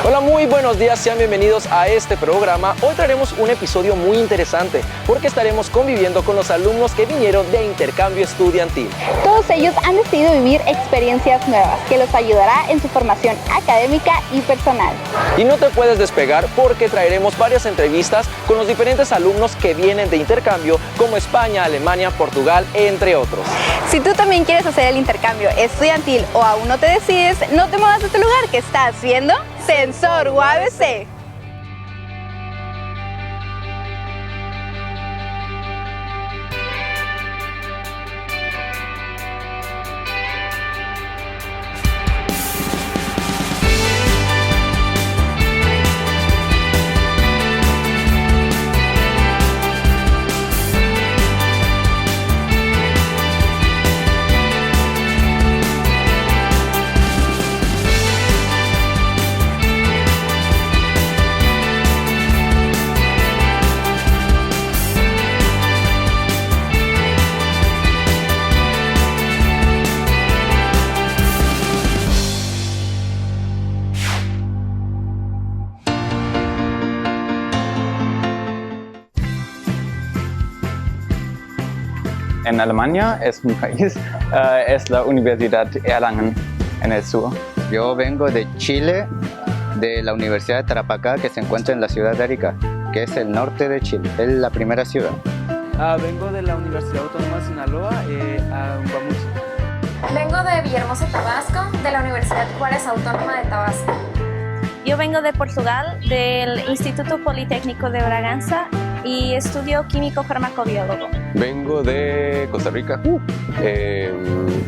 Hola, muy buenos días, sean bienvenidos a este programa. Hoy traeremos un episodio muy interesante porque estaremos conviviendo con los alumnos que vinieron de intercambio estudiantil. Todos ellos han decidido vivir experiencias nuevas que los ayudará en su formación académica y personal. Y no te puedes despegar porque traeremos varias entrevistas con los diferentes alumnos que vienen de intercambio como España, Alemania, Portugal, entre otros. Si tú también quieres hacer el intercambio estudiantil o aún no te decides, no te muevas de este lugar que está haciendo Sensor UABC. En Alemania es mi país, es la Universidad Erlangen en el sur. Yo vengo de Chile, de la Universidad de Tarapacá, que se encuentra en la ciudad de Arica, que es el norte de Chile, es la primera ciudad. Vengo de la Universidad Autónoma de Sinaloa, Vengo de Villahermosa, Tabasco, de la Universidad Juárez Autónoma de Tabasco. Yo vengo de Portugal, del Instituto Politécnico de Braganza y estudio químico farmacobiólogo. Vengo de Costa Rica, de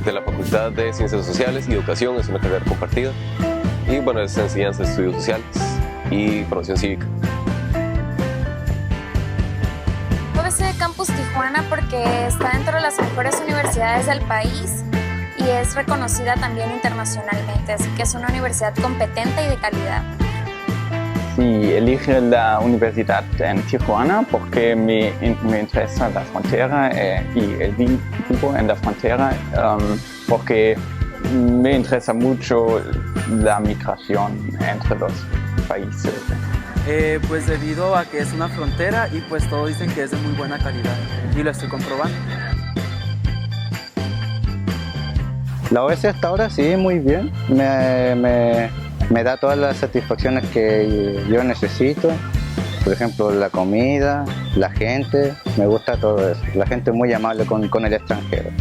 la Facultad de Ciencias Sociales y Educación, es una carrera compartida. Y bueno, es enseñanza de estudios sociales y formación cívica. UABC Campus Tijuana porque está dentro de las mejores universidades del país y es reconocida también internacionalmente, así que es una universidad competente y de calidad. Sí, elige la universidad en Tijuana porque me interesa la frontera y el vivo en la frontera porque me interesa mucho la migración entre los países. Pues debido a que es una frontera y pues todos dicen que es de muy buena calidad y lo estoy comprobando. La UABC hasta ahora sí, muy bien, me da todas las satisfacciones que yo necesito. Por ejemplo, la comida, la gente, me gusta todo eso. La gente es muy amable con el extranjero.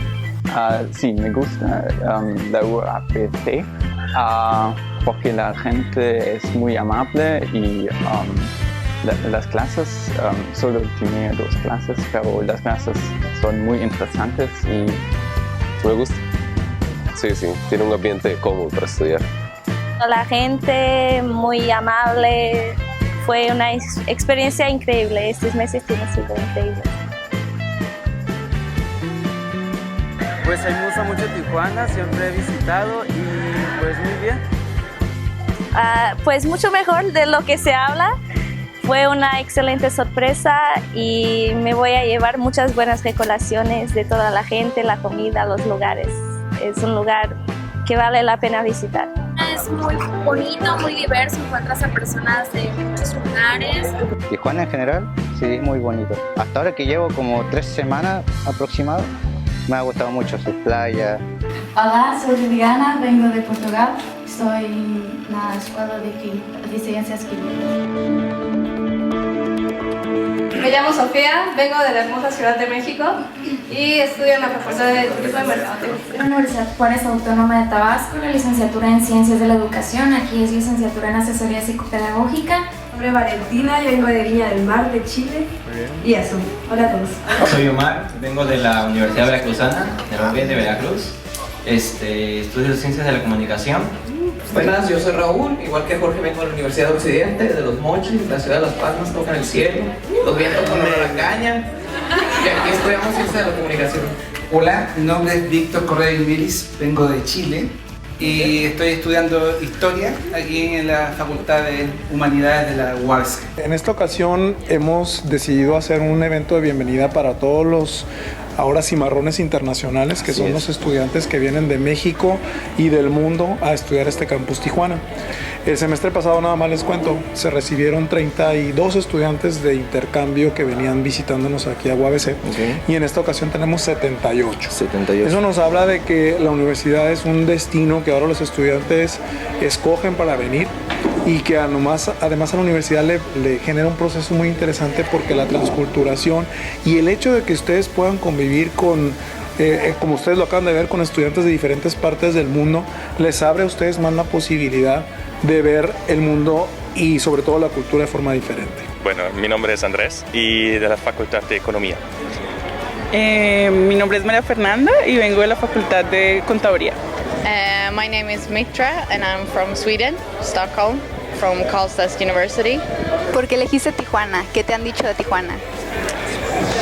Sí, me gusta la UABC porque la gente es muy amable y las clases, solo tiene 2 clases, pero las clases son muy interesantes y ¿Me gusta? Sí, tiene un ambiente cómodo para estudiar. La gente muy amable, fue una experiencia increíble, estos meses tienen sido increíbles. Pues a mí me gusta mucho Tijuana, siempre he visitado y pues muy bien. Pues mucho mejor de lo que se habla, fue una excelente sorpresa y me voy a llevar muchas buenas recordaciones de toda la gente, la comida, los lugares. Es un lugar que vale la pena visitar. Es muy bonito, muy diverso, encuentras a personas de muchos lugares. Tijuana en general, sí, muy bonito. Hasta ahora que llevo como 3 semanas aproximado, me ha gustado mucho sus playas. Hola, soy Liliana, vengo de Portugal, estoy en la Escuela de Ciencias Químicas. Me llamo Sofía, vengo de la hermosa Ciudad de México y estudio en la Facultad de Turismo y Mercadotecnia. La Universidad Juárez Autónoma de Tabasco, la licenciatura en Ciencias de la Educación, aquí es licenciatura en Asesoría Psicopedagógica. Mi nombre es Valentina, yo vengo de Viña del Mar, de Chile. Y eso, hola a todos. Soy Omar, vengo de la Universidad Veracruzana, de la UABC de Veracruz. Estudio Ciencias de la Comunicación. Buenas, yo soy Raúl, igual que Jorge vengo de la Universidad de Occidente, de Los Mochis, la ciudad de Las Palmas, tocan el cielo, los vientos con la caña, y aquí estudiamos Ciencias de la Comunicación. Hola, mi nombre es Víctor Correa Imiris, vengo de Chile y estoy estudiando Historia aquí en la Facultad de Humanidades de la UABC. En esta ocasión hemos decidido hacer un evento de bienvenida para todos los ahora cimarrones internacionales, que son los estudiantes que vienen de México y del mundo a estudiar este Campus Tijuana. El semestre pasado, nada más les cuento, se recibieron 32 estudiantes de intercambio que venían visitándonos aquí a UABC, y en esta ocasión tenemos 78. Eso nos habla de que la universidad es un destino que ahora los estudiantes escogen para venir, y que además a la universidad le genera un proceso muy interesante, porque la transculturación y el hecho de que ustedes puedan convivir con, como ustedes lo acaban de ver, con estudiantes de diferentes partes del mundo, les abre a ustedes más la posibilidad de ver el mundo y sobre todo la cultura de forma diferente. Bueno, mi nombre es Andrés y de la Facultad de Economía. Mi nombre es María Fernanda y vengo de la Facultad de Contaduría. My name is Mitra and I'm from Sweden, Stockholm, from Karlstad University. ¿Por qué elegiste Tijuana? ¿Qué te han dicho de Tijuana?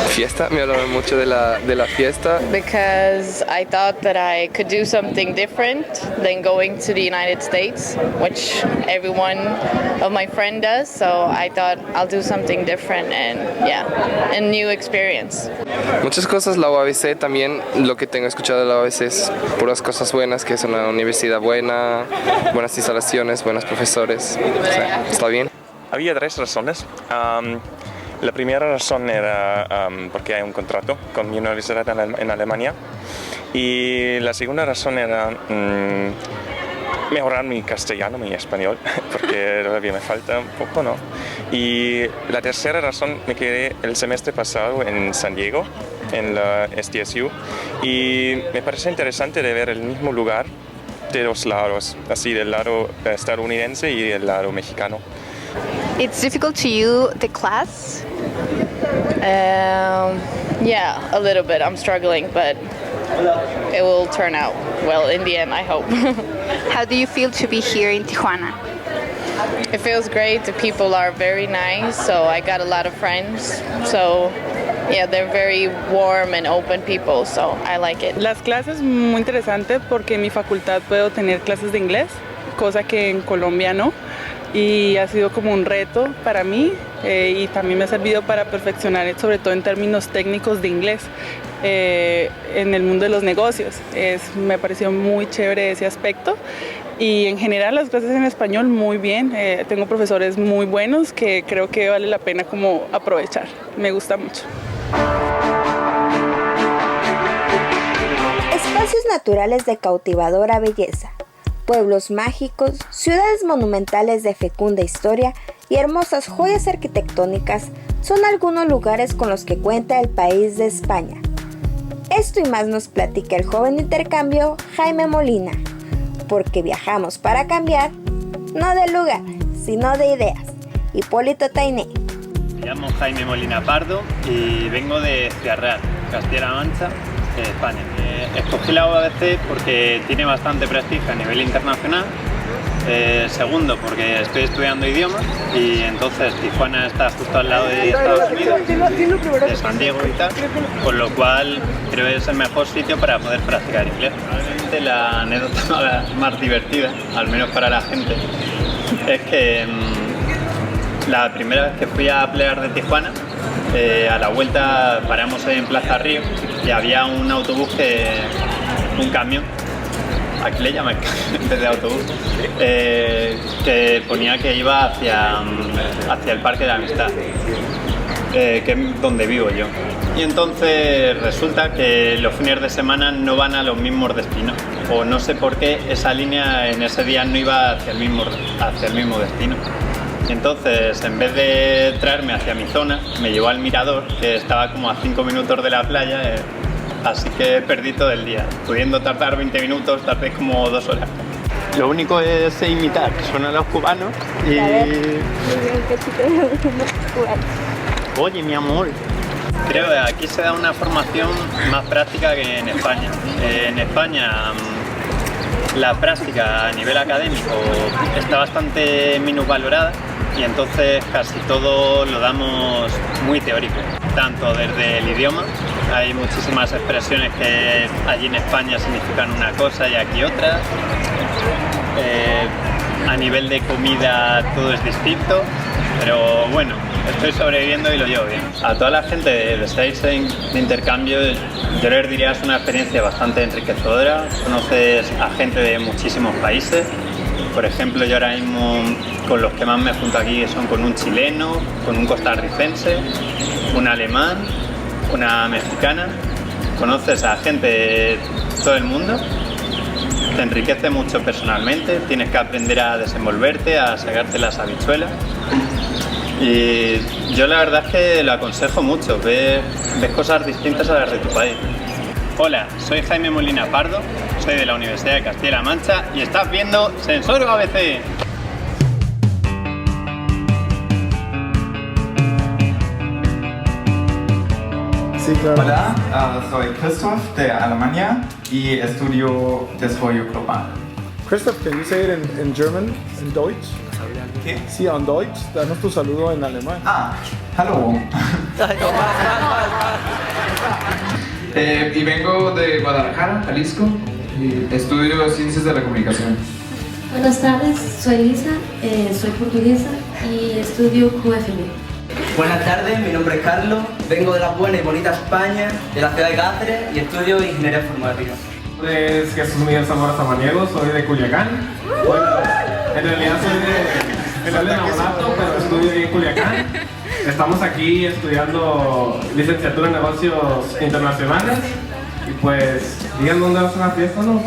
Fiesta, me hablaron mucho de la fiesta. Because I thought that I could do something different than going to the United States, which everyone of my friend does. So I thought I'll do something different and a new experience. Muchas cosas, la UABC también, lo que tengo escuchado de la UABC es puras cosas buenas, que es una universidad buena, buenas instalaciones, buenos profesores. O sea, está bien. Había 3 razones. La primera razón era porque hay un contrato con mi universidad en Alemania, y la segunda razón era mejorar mi castellano, mi español, porque todavía me falta un poco, ¿no? Y la tercera razón, me quedé el semestre pasado en San Diego, en la SDSU, y me parece interesante de ver el mismo lugar de dos lados, así del lado estadounidense y del lado mexicano. It's difficult to you, the class? Yeah, a little bit. I'm struggling, but it will turn out well in the end, I hope. How do you feel to be here in Tijuana? It feels great. The people are very nice, so I got a lot of friends. So yeah, they're very warm and open people, so I like it. Las clases muy interesantes porque en mi facultad puedo tener clases de inglés, cosa que en Colombia no. Y ha sido como un reto para mí y también me ha servido para perfeccionar, sobre todo en términos técnicos de inglés, en el mundo de los negocios. Me pareció muy chévere ese aspecto, y en general las clases en español muy bien. Tengo profesores muy buenos que creo que vale la pena como aprovechar. Me gusta mucho. Espacios naturales de cautivadora belleza, pueblos mágicos, ciudades monumentales de fecunda historia y hermosas joyas arquitectónicas son algunos lugares con los que cuenta el país de España. Esto y más nos platica el joven de intercambio Jaime Molina, porque viajamos para cambiar, no de lugar, sino de ideas. Hipólito Tainé. Me llamo Jaime Molina Pardo y vengo de Ciudad Real, Castilla-La Mancha, España. Escogí la UABC porque tiene bastante prestigio a nivel internacional. Segundo, porque estoy estudiando idiomas y entonces Tijuana está justo al lado de Estados Unidos, de San Diego y tal, con lo cual creo que es el mejor sitio para poder practicar inglés. Probablemente la anécdota más divertida, al menos para la gente, es que la primera vez que fui a Plegar de Tijuana, a la vuelta paramos en Plaza Río y había un autobús un camión, aquí le llaman en vez de autobús, que ponía que iba hacia el Parque de la Amistad, que es donde vivo yo. Y entonces resulta que los fines de semana no van a los mismos destinos, o no sé por qué esa línea en ese día no iba hacia el mismo destino. Entonces, en vez de traerme hacia mi zona, me llevó al mirador, que estaba como a 5 minutos de la playa, así que perdí todo el día. Pudiendo tardar 20 minutos, tardé como 2 horas. Lo único es imitar, que suenan los cubanos y... Oye, mi amor. Creo que aquí se da una formación más práctica que en España. En España la práctica a nivel académico está bastante minusvalorada y entonces casi todo lo damos muy teórico, tanto desde el idioma, hay muchísimas expresiones que allí en España significan una cosa y aquí otra, a nivel de comida todo es distinto, pero bueno, estoy sobreviviendo y lo llevo bien. A toda la gente de estáis de intercambio, yo les diría que es una experiencia bastante enriquecedora. Conoces a gente de muchísimos países. Por ejemplo, yo ahora mismo con los que más me junto aquí son con un chileno, con un costarricense, un alemán, una mexicana. Conoces a gente de todo el mundo, te enriquece mucho personalmente, tienes que aprender a desenvolverte, a sacarte las habichuelas. Y yo la verdad es que lo aconsejo mucho, ves cosas distintas a las de tu país. Hola, soy Jaime Molina Pardo, soy de la Universidad de Castilla-La Mancha y estás viendo Sensor ABC. Sí, claro. Hola, soy Christoph de Alemania y estudio Desarrollo Global. Christoph, can you say it in German, in Deutsch? ¿Qué? Sí, en Deutsch. Danos tu saludo en alemán. Hallo. Y vengo de Guadalajara, Jalisco, y estudio Ciencias de la Comunicación. Buenas tardes, soy Lisa, soy portuguesa y estudio QFB. Buenas tardes, mi nombre es Carlos, vengo de la buena y bonita España, de la ciudad de Cáceres y estudio Ingeniería Informática. Es Jesús Miguel Zamora Samaniego, soy de Culiacán. Bueno, en realidad soy de Navolato, pero estudio ahí en Culiacán. Estamos aquí estudiando licenciatura en negocios internacionales y pues digan dónde va a ser la fiesta, ¿no?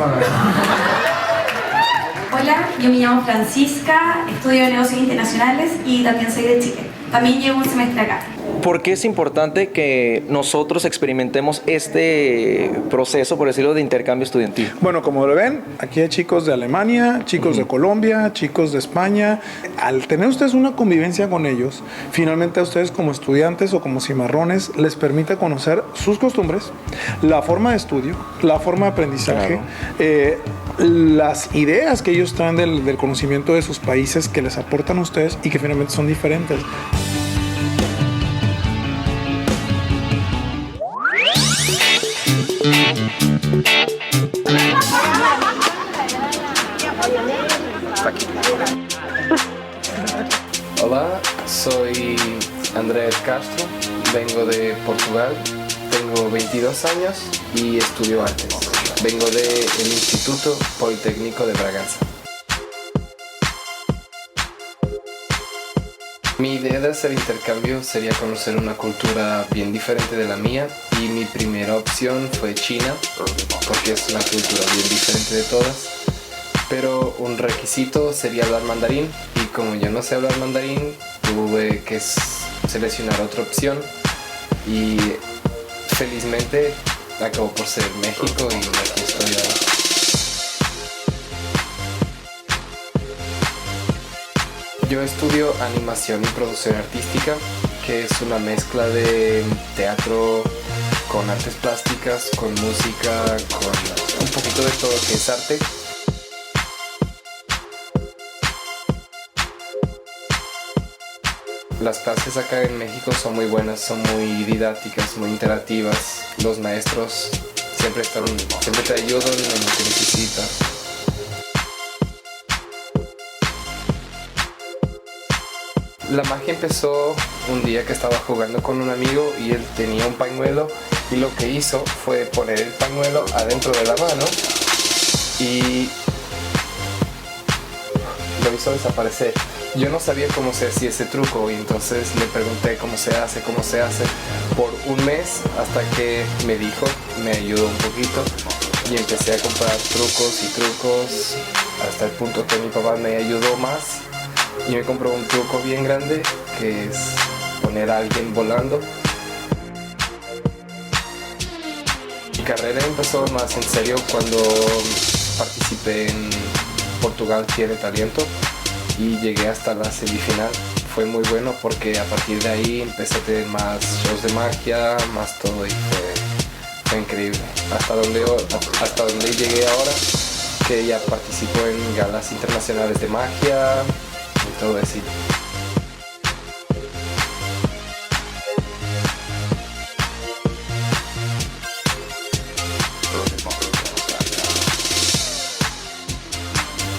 Hola, yo me llamo Francisca, estudio negocios internacionales y también soy de Chile. También llevo un semestre acá. ¿Por qué es importante que nosotros experimentemos este proceso, por decirlo, de intercambio estudiantil? Bueno, como lo ven, aquí hay chicos de Alemania, chicos de Colombia, chicos de España. Al tener ustedes una convivencia con ellos, finalmente a ustedes como estudiantes o como cimarrones les permite conocer sus costumbres, la forma de estudio, la forma de aprendizaje, las ideas que ellos traen del conocimiento de sus países que les aportan a ustedes y que finalmente son diferentes. Hola, soy Andrés Castro, vengo de Portugal, tengo 22 años y estudio artes. Vengo del Instituto Politécnico de Braganza. Mi idea de hacer intercambio sería conocer una cultura bien diferente de la mía y mi primera opción fue China, porque es una cultura bien diferente de todas. Pero un requisito sería hablar mandarín y como yo no sé hablar mandarín, tuve que seleccionar otra opción y felizmente acabó por ser México y aquí estoy ahora. Yo estudio animación y producción artística, que es una mezcla de teatro con artes plásticas, con música, con un poquito de todo que es arte. Las clases acá en México son muy buenas, son muy didácticas, muy interactivas. Los maestros siempre te ayudan en lo que necesitas. La magia empezó un día que estaba jugando con un amigo y él tenía un pañuelo y lo que hizo fue poner el pañuelo adentro de la mano y lo hizo desaparecer. Yo no sabía cómo se hacía ese truco y entonces le pregunté cómo se hace por un mes hasta que me dijo, me ayudó un poquito y empecé a comprar trucos hasta el punto que mi papá me ayudó más y me compró un truco bien grande que es poner a alguien volando. Mi carrera empezó más en serio cuando participé en Portugal Tiene Talento y llegué hasta la semifinal. Fue muy bueno porque a partir de ahí empecé a tener más shows de magia, más todo y fue increíble. Hasta donde llegué ahora, que ya participo en galas internacionales de magia y todo así.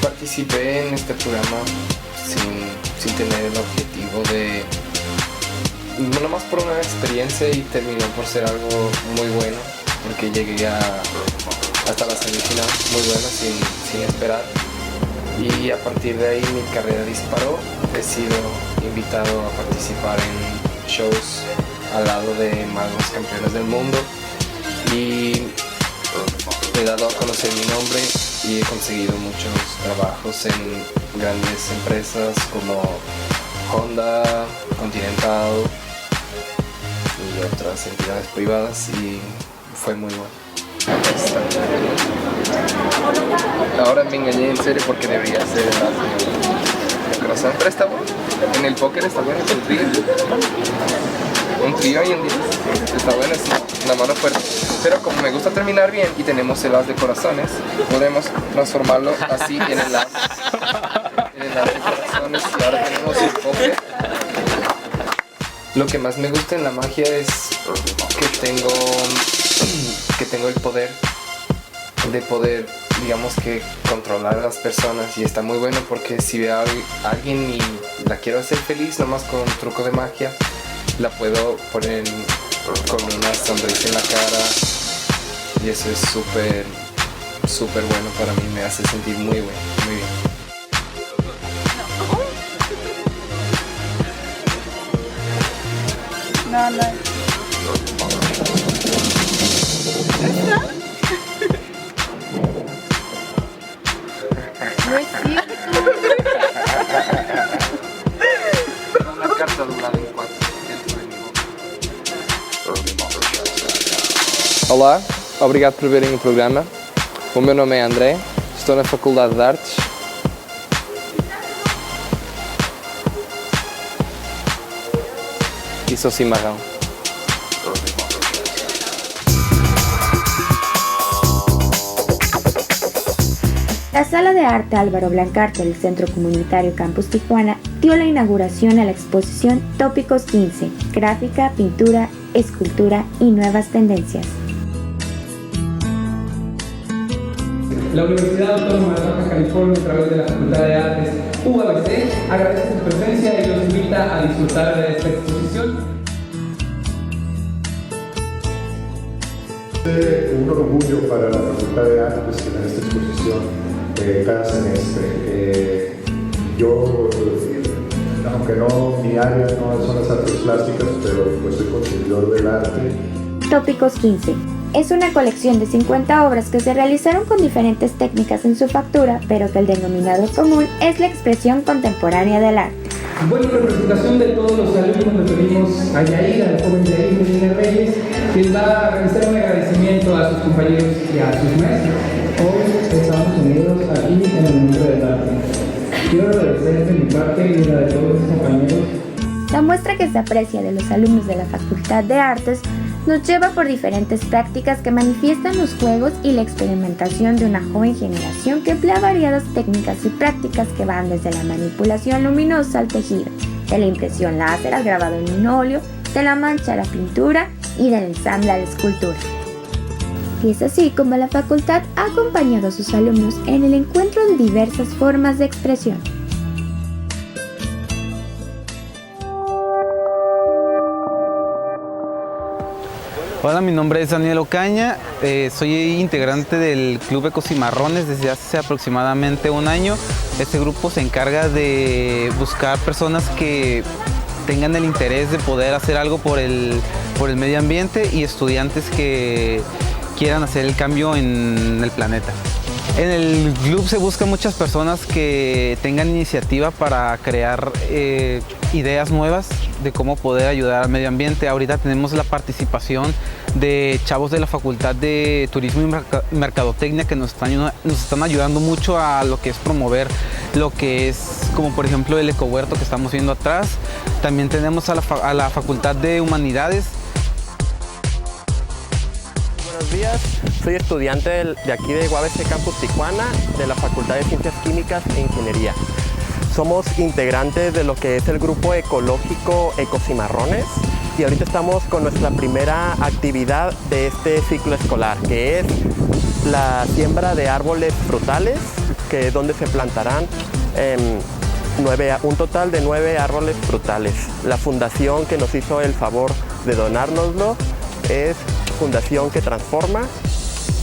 Participé en este programa sin tener el objetivo de, no más por una experiencia, y terminó por ser algo muy bueno, porque llegué hasta la semifinal muy buena sin esperar, y a partir de ahí mi carrera disparó. He sido invitado a participar en shows al lado de magos campeones del mundo, y he dado a conocer mi nombre y he conseguido muchos trabajos en grandes empresas como Honda, Continental y otras entidades privadas, y fue muy bueno. Ahora me engañé en serio porque debería ser el corazón, pero está bueno. En el póker está bueno, es un trío hoy en día. Está bueno, es una mano fuerte. Pero como me gusta terminar bien y tenemos el as de corazones, podemos transformarlo así en el as de corazones, y ahora tenemos el póker. Lo que más me gusta en la magia es que tengo el poder de poder, digamos, que controlar a las personas, y está muy bueno porque si veo a alguien y la quiero hacer feliz nomás con un truco de magia, la puedo poner con una sonrisa en la cara, y eso es súper bueno para mí, me hace sentir muy bien. No. No es cierto. Una carta doblada en 4 dentro de mi boca. Olá, obrigado por verem o programa. O meu nome é André, estou na Faculdade de Artes. E sou cimarrão. La Sala de Arte Álvaro Blancarte del Centro Comunitario Campus Tijuana dio la inauguración a la exposición Tópicos 15, Gráfica, Pintura, Escultura y Nuevas Tendencias. La Universidad Autónoma de Baja California, a través de la Facultad de Artes UABC, agradece su presencia y los invita a disfrutar de esta exposición. Un orgullo para la Facultad de Artes tener esta exposición cada semestre. Yo, aunque no, mi área no son las artes plásticas, pero pues soy consumidor del arte. Tópicos 15 es una colección de 50 obras que se realizaron con diferentes técnicas en su factura, pero que el denominador común es la expresión contemporánea del arte. Bueno, en representación de todos los alumnos, le pedimos a Yair, al joven Yair Medina Reyes, quien va a realizar un agradecimiento a sus compañeros y a sus maestros. Hoy estamos unidos aquí en el mundo del arte. Quiero agradecer de mi parte y de la de todos mis compañeros. La muestra que se aprecia de los alumnos de la Facultad de Artes nos lleva por diferentes prácticas que manifiestan los juegos y la experimentación de una joven generación que emplea variadas técnicas y prácticas que van desde la manipulación luminosa al tejido, de la impresión láser al grabado en un óleo, de la mancha a la pintura y del ensamble a la escultura. Y es así como la facultad ha acompañado a sus alumnos en el encuentro en diversas formas de expresión. Hola, mi nombre es Daniel Ocaña, soy integrante del Club Ecocimarrones desde hace aproximadamente un año. Este grupo se encarga de buscar personas que tengan el interés de poder hacer algo por el medio ambiente y estudiantes que quieran hacer el cambio en el planeta. En el club se buscan muchas personas que tengan iniciativa para crear ideas nuevas de cómo poder ayudar al medio ambiente. Ahorita tenemos la participación de chavos de la Facultad de Turismo y Mercadotecnia que nos están ayudando mucho a lo que es promover lo que es, como por ejemplo el ecohuerto que estamos viendo atrás. También tenemos a la Facultad de Humanidades. Buenos días, soy estudiante de aquí de UABC Campus Tijuana, de la Facultad de Ciencias Químicas e Ingeniería. Somos integrantes de lo que es el grupo ecológico Ecocimarrones y ahorita estamos con nuestra primera actividad de este ciclo escolar, que es la siembra de árboles frutales, que es donde se plantarán un total de 9 árboles frutales. La fundación que nos hizo el favor de donárnoslo es Fundación que Transforma,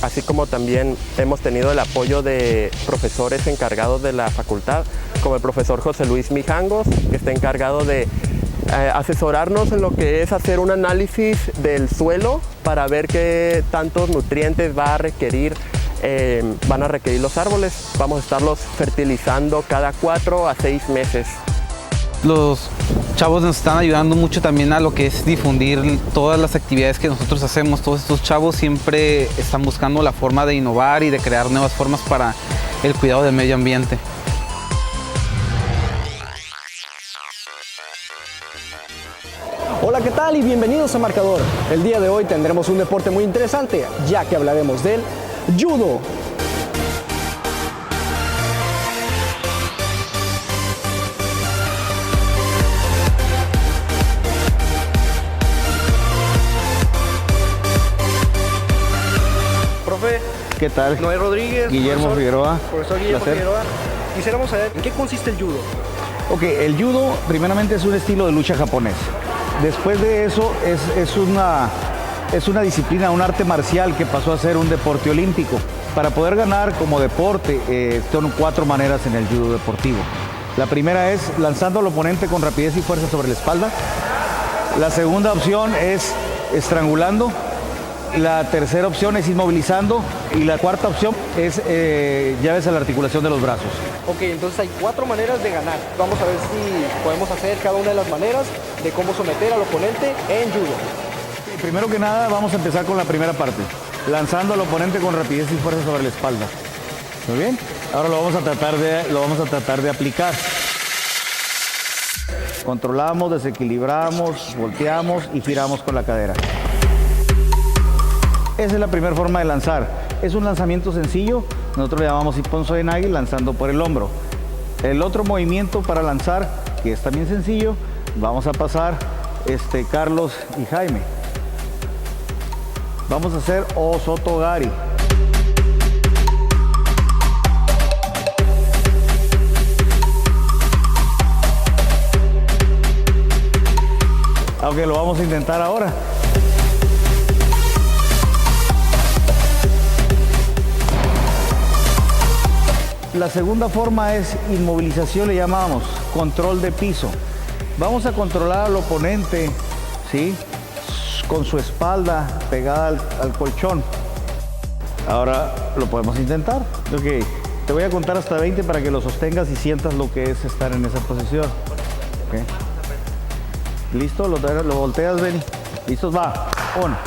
así como también hemos tenido el apoyo de profesores encargados de la facultad, como el profesor José Luis Mijangos, que está encargado de asesorarnos en lo que es hacer un análisis del suelo para ver qué tantos nutrientes van a requerir los árboles. Vamos a estarlos fertilizando cada 4 a 6 meses. Los chavos nos están ayudando mucho también a lo que es difundir todas las actividades que nosotros hacemos. Todos estos chavos siempre están buscando la forma de innovar y de crear nuevas formas para el cuidado del medio ambiente. Hola, ¿qué tal? Y bienvenidos a Marcador. El día de hoy tendremos un deporte muy interesante, ya que hablaremos del judo. Profe, ¿qué tal? Noé Rodríguez, Guillermo Figueroa. Profesor Guillermo Placer. Figueroa. Quisiéramos saber en qué consiste el judo. Ok, el judo primeramente es un estilo de lucha japonés. Después de eso es una disciplina, un arte marcial que pasó a ser un deporte olímpico. Para poder ganar como deporte son 4 maneras en el judo deportivo. La primera es lanzando al oponente con rapidez y fuerza sobre la espalda. La segunda opción es estrangulando. La tercera opción es inmovilizando. Y la cuarta opción es llaves a la articulación de los brazos. Ok, entonces hay 4 maneras de ganar. Vamos a ver si podemos hacer cada una de las maneras de cómo someter al oponente en judo. Primero que nada vamos a empezar con la primera parte. Lanzando al oponente con rapidez y fuerza sobre la espalda. ¿Muy bien? Ahora lo vamos a tratar de aplicar. Controlamos, desequilibramos, volteamos y giramos con la cadera. Esa es la primera forma de lanzar. Es un lanzamiento sencillo. Nosotros le llamamos Ippon Soenagi, lanzando por el hombro. El otro movimiento para lanzar, que es también sencillo, vamos a pasar Carlos y Jaime. Vamos a hacer Osotogari. Aunque lo vamos a intentar ahora. La segunda forma es inmovilización, le llamamos control de piso. Vamos a controlar al oponente, ¿sí?, con su espalda pegada al colchón. Ahora lo podemos intentar. Ok, te voy a contar hasta 20 para que lo sostengas y sientas lo que es estar en esa posición. Okay. ¿Listo? Lo volteas, Benny. ¿Listos? Va. 1,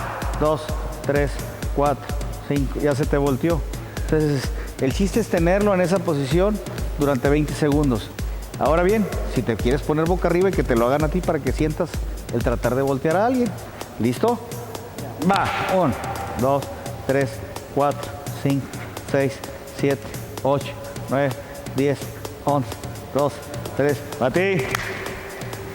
2, 3, 4, 5. Ya se te volteó. Entonces, el chiste es tenerlo en esa posición durante 20 segundos. Ahora bien, si te quieres poner boca arriba y que te lo hagan a ti para que sientas el tratar de voltear a alguien. ¿Listo? Va. 1, 2, 3, 4, 5, 6, 7, 8, 9, 10, 11, 12, 3. ¡A ti!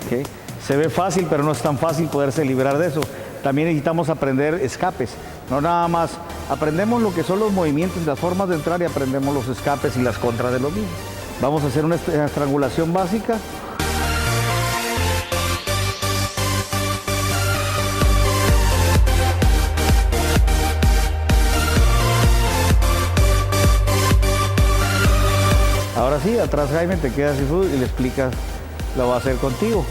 Okay. Se ve fácil, pero no es tan fácil poderse librar de eso. También necesitamos aprender escapes. No nada más. Aprendemos lo que son los movimientos, las formas de entrar y aprendemos los escapes y las contras de lo mismo. Vamos a hacer una estrangulación básica. Ahora sí, atrás Jaime, te quedas y le explicas, lo va a hacer contigo.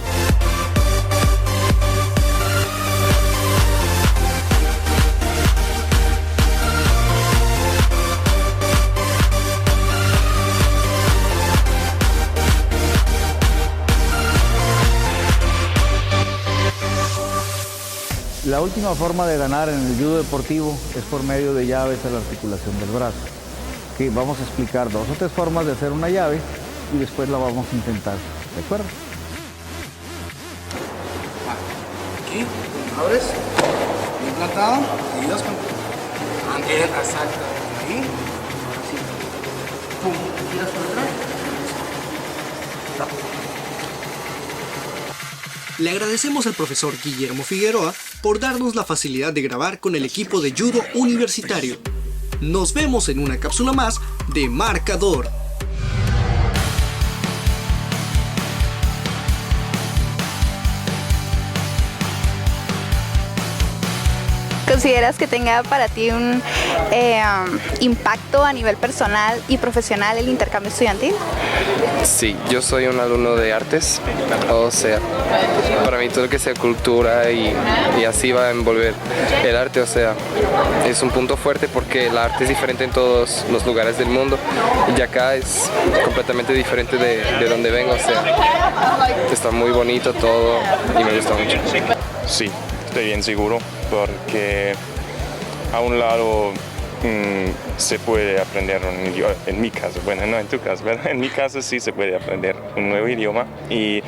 La última forma de ganar en el judo deportivo es por medio de llaves a la articulación del brazo. Okay, vamos a explicar 2 o 3 formas de hacer una llave y después la vamos a intentar. ¿De acuerdo? Aquí, abres, bien plantado, y dos con... Exacto. Ahí, así. Pum, giras por atrás. Le agradecemos al profesor Guillermo Figueroa por darnos la facilidad de grabar con el equipo de judo universitario. Nos vemos en una cápsula más de Marcador. ¿Consideras que tenga para ti un impacto a nivel personal y profesional el intercambio estudiantil? Sí, yo soy un alumno de artes, o sea, para mí todo lo que sea cultura y así va a envolver el arte, o sea, es un punto fuerte porque el arte es diferente en todos los lugares del mundo y acá es completamente diferente de donde vengo, o sea, está muy bonito todo y me gusta mucho. Sí, estoy bien seguro porque a un lado se puede aprender un idioma, en mi caso, bueno, no en tu caso, pero en mi caso sí se puede aprender un nuevo idioma y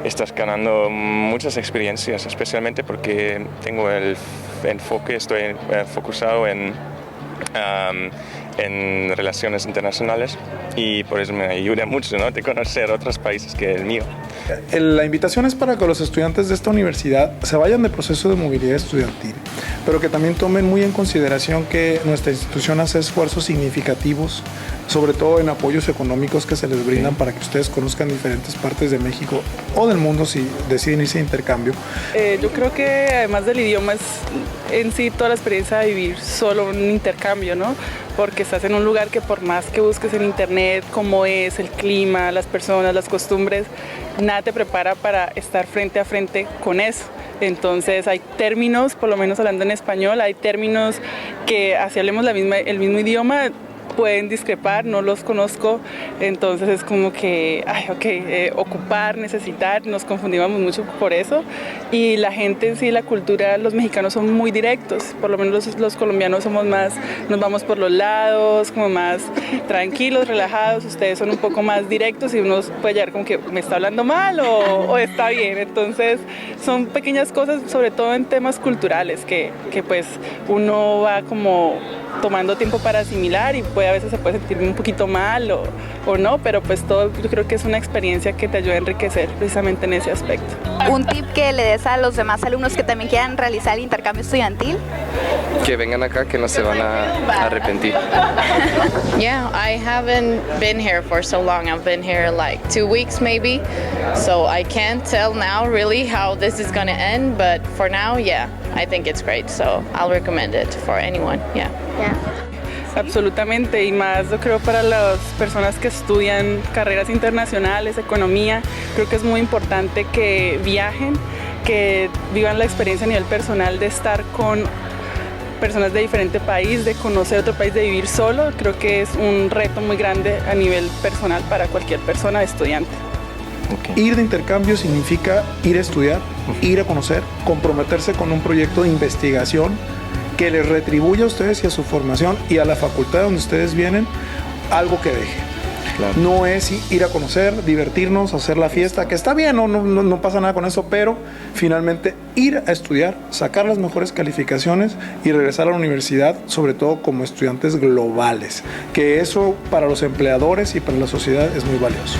estás ganando muchas experiencias, especialmente porque tengo el enfoque, estoy focusado en relaciones internacionales y por eso me ayuda mucho, ¿no?, de conocer otros países que el mío. La invitación es para que los estudiantes de esta universidad se vayan de proceso de movilidad estudiantil, pero que también tomen muy en consideración que nuestra institución hace esfuerzos significativos, sobre todo en apoyos económicos que se les brindan para que ustedes conozcan diferentes partes de México o del mundo si deciden irse de intercambio. Yo creo que además del idioma es en sí toda la experiencia de vivir solo un intercambio, ¿no? Porque estás en un lugar que por más que busques en internet cómo es el clima, las personas, las costumbres, nada te prepara para estar frente a frente con eso. Entonces hay términos, por lo menos hablando en español, hay términos que así hablemos el mismo idioma, pueden discrepar, no los conozco, entonces es como que, ocupar, necesitar, nos confundimos mucho por eso y la gente en sí, la cultura, los mexicanos son muy directos, por lo menos los colombianos somos más, nos vamos por los lados, como más tranquilos, relajados, ustedes son un poco más directos y uno puede llegar como que me está hablando mal o está bien, entonces son pequeñas cosas, sobre todo en temas culturales, que pues uno va como tomando tiempo para asimilar y a veces se puede sentir un poquito mal o no, pero pues todo yo creo que es una experiencia que te ayuda a enriquecer precisamente en ese aspecto. ¿Un tip que le des a los demás alumnos que también quieran realizar el intercambio estudiantil? Que vengan acá, que no se van a arrepentir. Yeah, I haven't been here for so long. I've been here like 2 weeks maybe, so I can't tell now really how this is going to end, but for now, yeah, I think it's great, so I'll recommend it for anyone, yeah. Absolutamente, y más yo creo para las personas que estudian carreras internacionales, economía, creo que es muy importante que viajen, que vivan la experiencia a nivel personal de estar con personas de diferente país, de conocer otro país, de vivir solo. Creo que es un reto muy grande a nivel personal para cualquier persona estudiante. Ir de intercambio significa ir a estudiar, ir a conocer, comprometerse con un proyecto de investigación que les retribuya a ustedes y a su formación y a la facultad donde ustedes vienen algo que deje. Claro. No es ir a conocer, divertirnos, hacer la fiesta, que está bien, no pasa nada con eso, pero finalmente ir a estudiar, sacar las mejores calificaciones y regresar a la universidad, sobre todo como estudiantes globales, que eso para los empleadores y para la sociedad es muy valioso.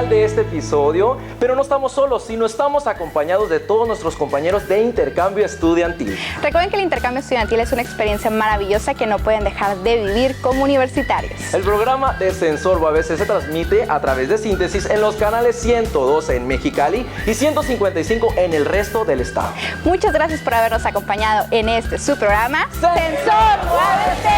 De este episodio, pero no estamos solos, sino estamos acompañados de todos nuestros compañeros de intercambio estudiantil. Recuerden que el intercambio estudiantil es una experiencia maravillosa que no pueden dejar de vivir como universitarios. El programa de Sensor UABC se transmite a través de Síntesis en los canales 112 en Mexicali y 155 en el resto del estado. Muchas gracias por habernos acompañado en este su programa Sensor UABC.